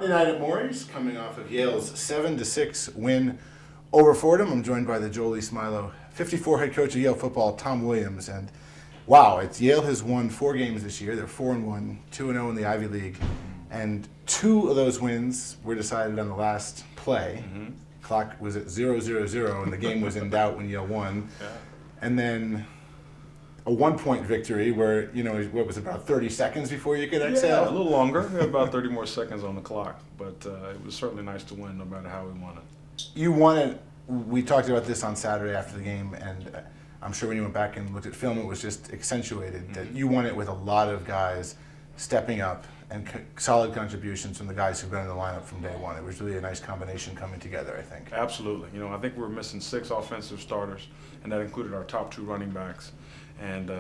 Monday night at Mory's, coming off of Yale's 7-6 win over Fordham. I'm joined by the Jolie Smilow 54 head coach of Yale football, Tom Williams. And wow, Yale has won 4 games this year. They're 4-1, 2-0 in the Ivy League. And 2 of those wins were decided on the last play. Clock was at 0-0-0, and the game was in doubt when Yale won. And then a 1-point victory where, you know, what was it, about 30 seconds before you could exhale? Yeah, a little longer. We had about 30 more seconds on the clock. But it was certainly nice to win no matter how we won it. You won it. We talked about this on Saturday after the game, and I'm sure when you went back and looked at film, it was just accentuated that you won it with a lot of guys stepping up and solid contributions from the guys who've been in the lineup from day one. It was really a nice combination coming together, I think. Absolutely. You know, I think we were missing 6 offensive starters, and that included our top 2 running backs. And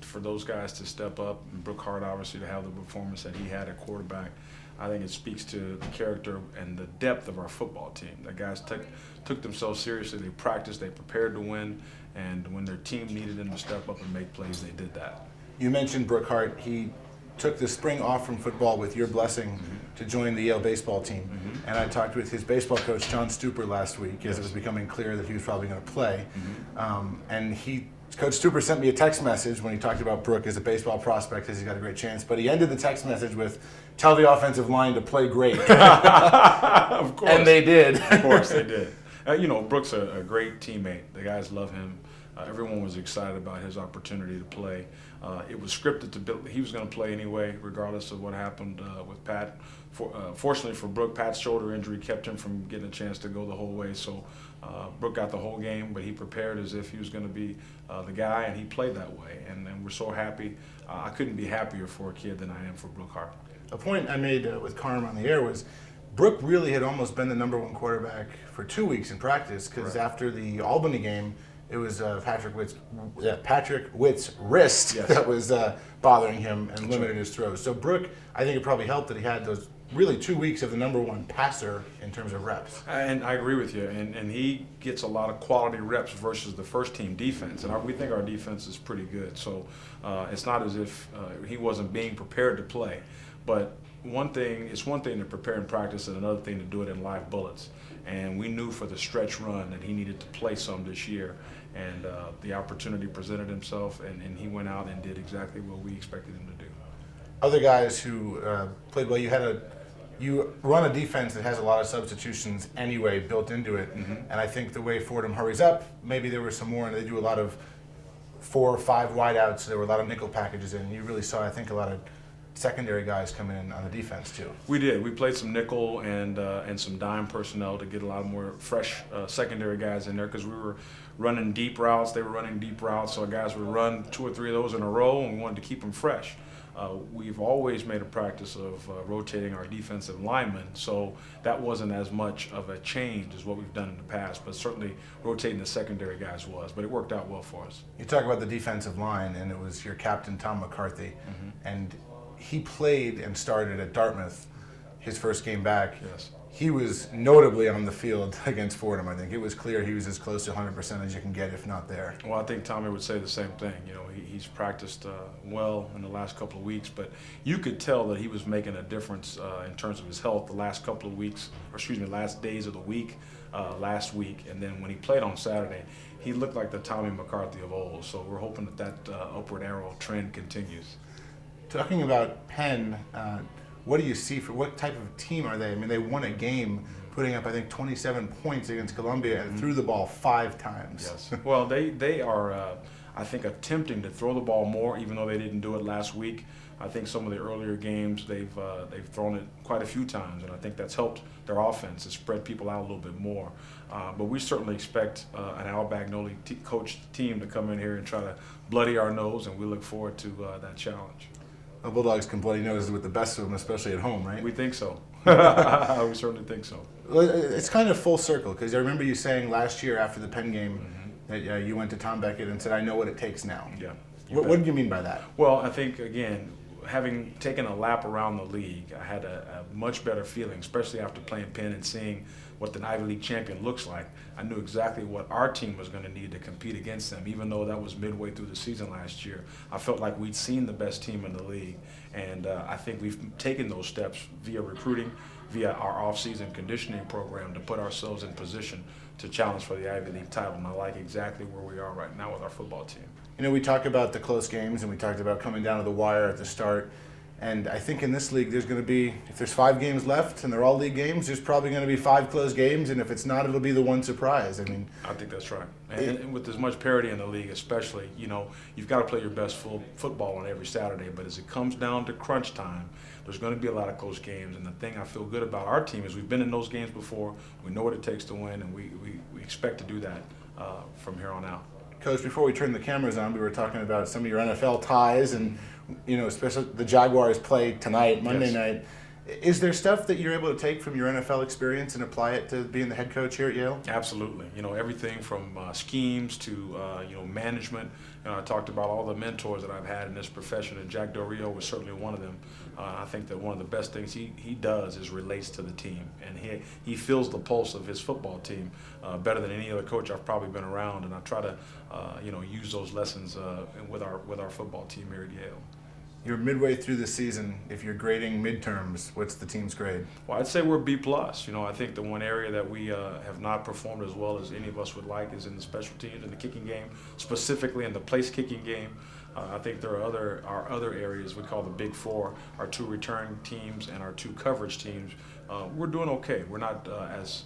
for those guys to step up, and Brooke Hart obviously to have the performance that he had at quarterback, I think it speaks to the character and the depth of our football team. The guys took themselves seriously. They practiced, they prepared to win, and when their team needed them to step up and make plays, they did that. You mentioned Brooke Hart. He took the spring off from football with your blessing to join the Yale baseball team. And I talked with his baseball coach, John Stupor, last week as it was becoming clear that he was probably going to play. And Coach Stupor sent me a text message when he talked about Brooke as a baseball prospect because he's got a great chance. But he ended the text message with, "Tell the offensive line to play great." Of course. And they did. Of course they did. You know, Brooke's a great teammate. The guys love him. Everyone was excited about his opportunity to play. It was scripted to build. He was going to play anyway, regardless of what happened with Pat. Fortunately for Brooke, Pat's shoulder injury kept him from getting a chance to go the whole way. So Brooke got the whole game, but he prepared as if he was going to be the guy, and he played that way. And we're so happy. I couldn't be happier for a kid than I am for Brooke Hart. A point I made with Carm on the air was Brooke really had almost been the #1 quarterback for 2 weeks in practice because after the Albany game, it was Patrick Witt's wrist that was bothering him and limited his throws. So Brooke, I think it probably helped that he had those really 2 weeks of the #1 passer in terms of reps. And I agree with you. And he gets a lot of quality reps versus the first team defense. And we think our defense is pretty good. So it's not as if he wasn't being prepared to play. But it's one thing to prepare in practice and another thing to do it in live bullets. And we knew for the stretch run that he needed to play some this year. And the opportunity presented himself, and he went out and did exactly what we expected him to do. Other guys who played well, you run a defense that has a lot of substitutions anyway built into it. And I think the way Fordham hurries up, maybe there were some more, and they do a lot of 4 or 5 wideouts. So there were a lot of nickel packages in. You really saw, I think, a lot of secondary guys come in on the defense too. We did. We played some nickel and some dime personnel to get a lot more fresh secondary guys in there because we were running deep routes. They were running deep routes, so guys would run 2 or 3 of those in a row, and we wanted to keep them fresh. We've always made a practice of rotating our defensive linemen, so that wasn't as much of a change as what we've done in the past, but certainly rotating the secondary guys was, but it worked out well for us. You talk about the defensive line, and it was your captain, Tom McCarthy, and he played and started at Dartmouth his first game back. Yes. He was notably on the field against Fordham. I think it was clear he was as close to 100% as you can get, if not there. Well, I think Tommy would say the same thing. You know, he's practiced well in the last couple of weeks, but you could tell that he was making a difference in terms of his health the last couple of weeks, or excuse me, last days of the week, last week. And then when he played on Saturday, he looked like the Tommy McCarthy of old. So we're hoping that upward arrow trend continues. Talking about Penn, what do you see for what type of team are they? I mean, they won a game putting up, I think, 27 points against Columbia and threw the ball 5 times. Yes. Well, they are, I think, attempting to throw the ball more, even though they didn't do it last week. I think some of the earlier games they've thrown it quite a few times, and I think that's helped their offense to spread people out a little bit more. But we certainly expect an Al Bagnoli coached team to come in here and try to bloody our nose, and we look forward to that challenge. The Bulldogs can bloody noses with the best of them, especially at home, right? We think so. We certainly think so. It's kind of full circle, because I remember you saying last year after the Penn game that you went to Tom Beckett and said, "I know what it takes now." Yeah. What did you mean by that? Well, I think, again, having taken a lap around the league, I had a much better feeling, especially after playing Penn and seeing what the Ivy League champion looks like. I knew exactly what our team was going to need to compete against them, even though that was midway through the season last year. I felt like we'd seen the best team in the league, and I think we've taken those steps via recruiting, via our off-season conditioning program to put ourselves in position to challenge for the Ivy League title. And I like exactly where we are right now with our football team. You know, we talk about the close games, and we talked about coming down to the wire at the start. And I think in this league, there's going to be, if there's 5 games left and they're all league games, there's probably going to be 5 close games. And if it's not, it'll be the one surprise. I mean, I think that's right. And with as much parity in the league, especially, you know, you've got to play your best football on every Saturday. But as it comes down to crunch time, there's going to be a lot of close games. And the thing I feel good about our team is we've been in those games before. We know what it takes to win, and we expect to do that from here on out. Coach, before we turned the cameras on, we were talking about some of your NFL ties, and you know, especially the Jaguars play tonight, Monday night. Is there stuff that you're able to take from your NFL experience and apply it to being the head coach here at Yale? Absolutely. You know, everything from schemes to you know, management. You know, I talked about all the mentors that I've had in this profession, and Jack Del Rio was certainly one of them. I think that one of the best things he does is relates to the team, and he feels the pulse of his football team better than any other coach I've probably been around, and I try to you know, use those lessons with our football team here at Yale. You're midway through the season. If you're grading midterms, what's the team's grade? Well, I'd say we're B+. You know, I think the one area that we have not performed as well as any of us would like is in the special teams, in the kicking game, specifically in the place kicking game. I think there are other areas we call the Big Four, our 2 return teams and our 2 coverage teams. We're doing okay. We're not as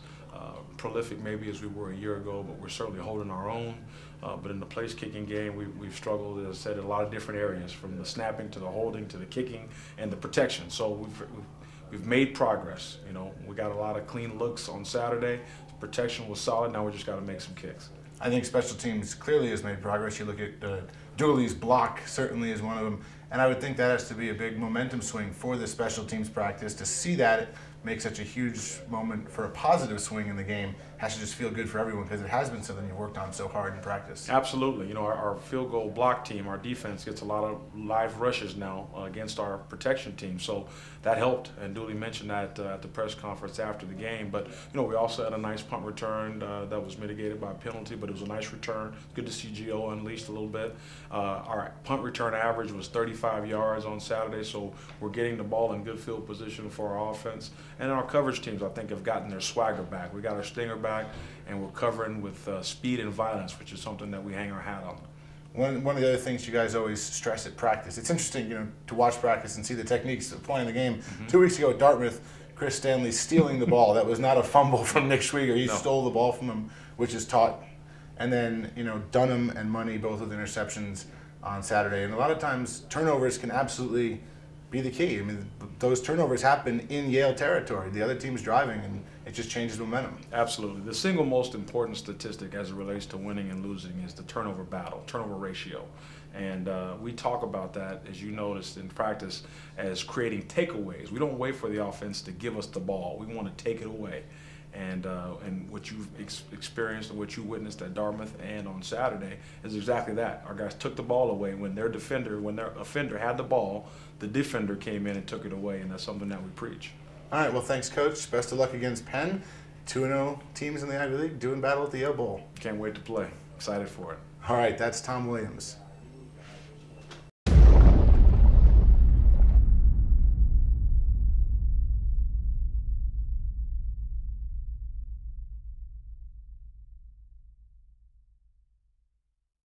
prolific maybe as we were a year ago, but we're certainly holding our own. But in the place kicking game, we've struggled, as I said, in a lot of different areas, from the snapping to the holding to the kicking and the protection. So we've made progress. You know, we got a lot of clean looks on Saturday. Protection was solid. Now we just got to make some kicks. I think special teams clearly has made progress. You look at Dooley's block certainly is one of them, and I would think that has to be a big momentum swing for the special teams practice. To see that make such a huge moment for a positive swing in the game has to just feel good for everyone, because it has been something you've worked on so hard in practice. Absolutely. You know, our field goal block team, our defense gets a lot of live rushes now against our protection team, so that helped, and Dooley mentioned that at the press conference after the game. But you know, we also had a nice punt return that was mitigated by a penalty, but it was a nice return. Good to see Gio unleashed a little bit. Our punt return average was 35 yards on Saturday, so we're getting the ball in good field position for our offense. And our coverage teams, I think, have gotten their swagger back. We got our stinger back, and we're covering with speed and violence, which is something that we hang our hat on. One of the other things you guys always stress at practice, it's interesting, you know, to watch practice and see the techniques of playing the game. Mm-hmm. 2 weeks ago at Dartmouth, Chris Stanley stealing the ball. That was not a fumble from Nick Schwieger. He stole the ball from him, which is taught. And then, you know, Dunham and Money both with interceptions on Saturday. And a lot of times turnovers can absolutely be the key. I mean, those turnovers happen in Yale territory. The other team's driving, and it just changes momentum. Absolutely. The single most important statistic as it relates to winning and losing is the turnover battle, turnover ratio. And we talk about that, as you noticed in practice, as creating takeaways. We don't wait for the offense to give us the ball. We want to take it away. And what you've experienced and what you witnessed at Dartmouth and on Saturday is exactly that. Our guys took the ball away when their offender had the ball. The defender came in and took it away, and that's something that we preach. All right, well, thanks, Coach. Best of luck against Penn. 2-0 teams in the Ivy League doing battle at the Yale Bowl. Can't wait to play. Excited for it. All right, that's Tom Williams.